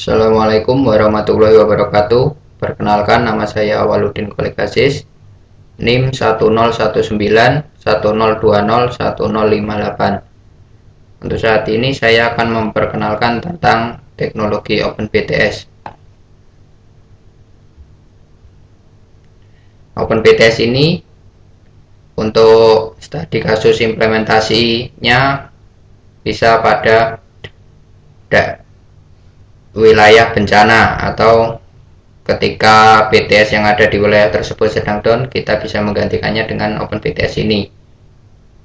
Assalamualaikum warahmatullahi wabarakatuh. Perkenalkan, nama saya Awaludin Kolekasis, NIM 101910201058. Untuk saat ini saya akan memperkenalkan tentang teknologi OpenBTS. OpenBTS ini untuk studi kasus implementasinya bisa pada wilayah bencana atau ketika BTS yang ada di wilayah tersebut sedang down, kita bisa menggantikannya dengan OpenBTS ini.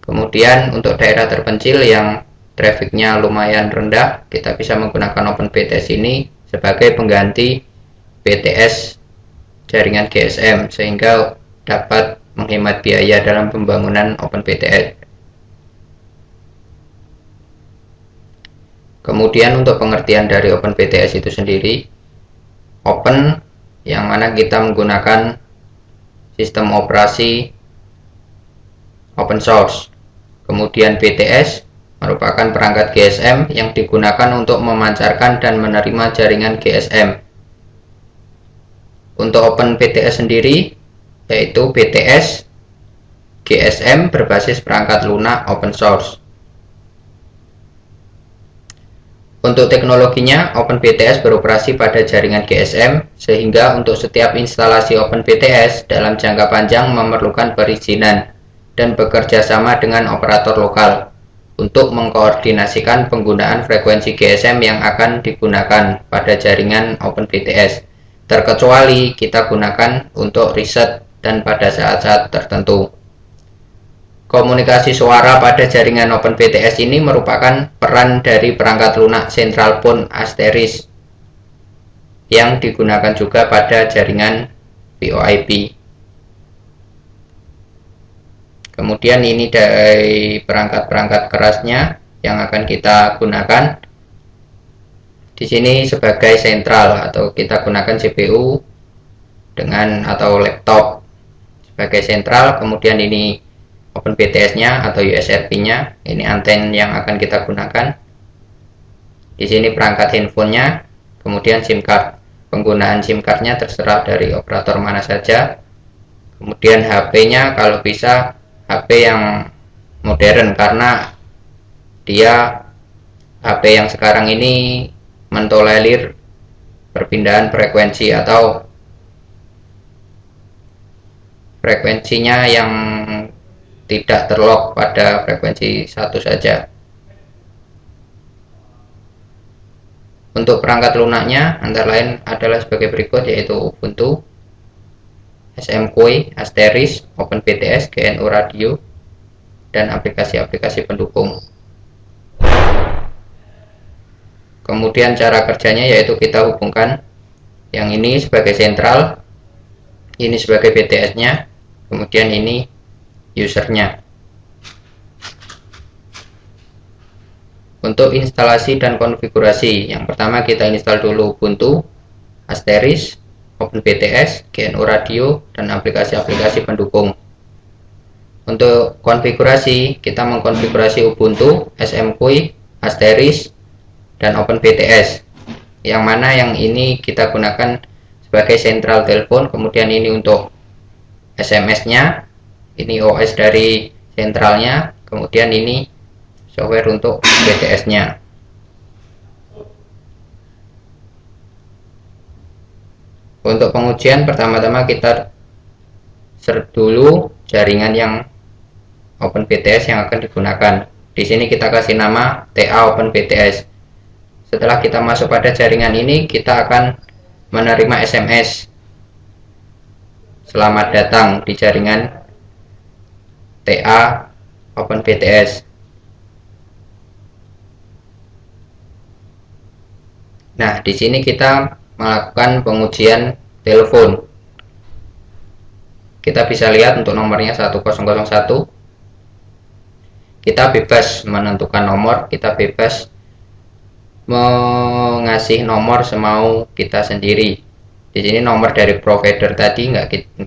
Kemudian untuk daerah terpencil yang trafficnya lumayan rendah, kita bisa menggunakan OpenBTS ini sebagai pengganti BTS jaringan GSM sehingga dapat menghemat biaya dalam pembangunan OpenBTS. Kemudian untuk pengertian dari OpenBTS itu sendiri, open yang mana kita menggunakan sistem operasi open source. Kemudian BTS merupakan perangkat GSM yang digunakan untuk memancarkan dan menerima jaringan GSM. Untuk OpenBTS sendiri, yaitu BTS GSM berbasis perangkat lunak open source. Untuk teknologinya, OpenBTS beroperasi pada jaringan GSM, sehingga untuk setiap instalasi OpenBTS dalam jangka panjang memerlukan perizinan dan bekerja sama dengan operator lokal untuk mengkoordinasikan penggunaan frekuensi GSM yang akan digunakan pada jaringan OpenBTS, terkecuali kita gunakan untuk riset dan pada saat-saat tertentu. Komunikasi suara pada jaringan OpenBTS ini merupakan peran dari perangkat lunak Central Phone Asteris yang digunakan juga pada jaringan VoIP. Kemudian ini dari perangkat-perangkat kerasnya yang akan kita gunakan. Di sini sebagai sentral atau kita gunakan CPU dengan atau laptop sebagai sentral. Kemudian ini OpenBTS-nya atau USRP-nya, ini anten yang akan kita gunakan. Di sini perangkat handphonenya, kemudian SIM card. Penggunaan SIM card-nya terserah dari operator mana saja. Kemudian HP-nya kalau bisa HP yang modern karena dia HP yang sekarang ini mentolerir perpindahan frekuensi atau frekuensinya yang tidak terlock pada frekuensi satu saja. Untuk perangkat lunaknya antara lain adalah sebagai berikut, yaitu Ubuntu, SMQuay, Asteris, OpenBTS, GNU Radio, dan aplikasi-aplikasi pendukung. Kemudian cara kerjanya yaitu kita hubungkan yang ini sebagai sentral, ini sebagai BTS-nya, kemudian ini usernya. Untuk instalasi dan konfigurasi, yang pertama kita install dulu Ubuntu, Asteris, OpenBTS, GNU Radio, dan aplikasi-aplikasi pendukung. Untuk konfigurasi, kita mengkonfigurasi Ubuntu, SMQuay, Asteris, dan OpenBTS. Yang mana yang ini kita gunakan sebagai sentral telepon, kemudian ini untuk SMS-nya, ini OS dari sentralnya, kemudian ini software untuk BTS-nya. Untuk pengujian, pertama-tama kita search dulu jaringan yang OpenBTS yang akan digunakan. Di sini kita kasih nama TA OpenBTS. Setelah kita masuk pada jaringan ini, kita akan menerima SMS. Selamat datang di jaringan TA OpenBTS. Nah, di sini kita melakukan pengujian telepon. Kita bisa lihat untuk nomornya 1001. Kita bebas menentukan nomor, kita bebas mengasih nomor semau kita sendiri. Di sini nomor dari provider tadi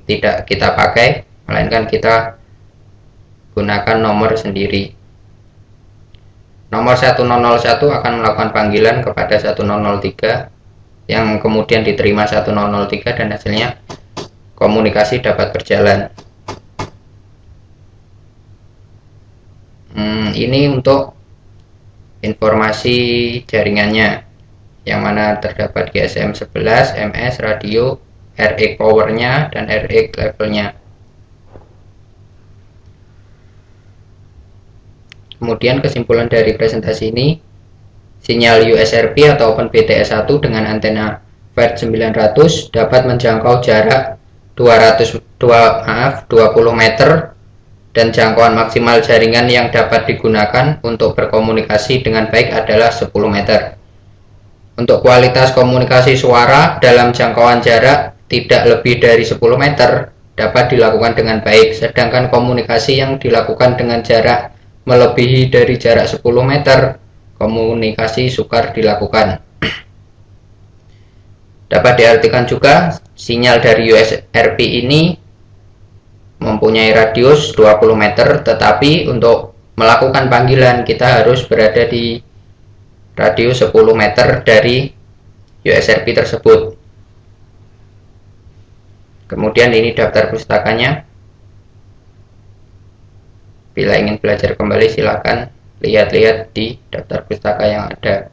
tidak kita pakai, melainkan kita gunakan nomor sendiri. Nomor 1001 akan melakukan panggilan kepada 1003 yang kemudian diterima 1003 dan hasilnya komunikasi dapat berjalan. Ini untuk informasi jaringannya, yang mana terdapat GSM 11, MS, radio, RX powernya, dan RX levelnya. Kemudian kesimpulan dari presentasi ini, sinyal USRP atau OpenBTS1 dengan antena FET 900 dapat menjangkau jarak 20 meter dan jangkauan maksimal jaringan yang dapat digunakan untuk berkomunikasi dengan baik adalah 10 meter. Untuk kualitas komunikasi suara dalam jangkauan jarak tidak lebih dari 10 meter dapat dilakukan dengan baik, sedangkan komunikasi yang dilakukan dengan jarak melebihi dari jarak 10 meter, komunikasi sukar dilakukan. Dapat diartikan juga, sinyal dari USRP ini mempunyai radius 20 meter, tetapi untuk melakukan panggilan kita harus berada di radius 10 meter dari USRP tersebut. Kemudian ini daftar pustakanya. Bila ingin belajar kembali silakan lihat-lihat di daftar pustaka yang ada.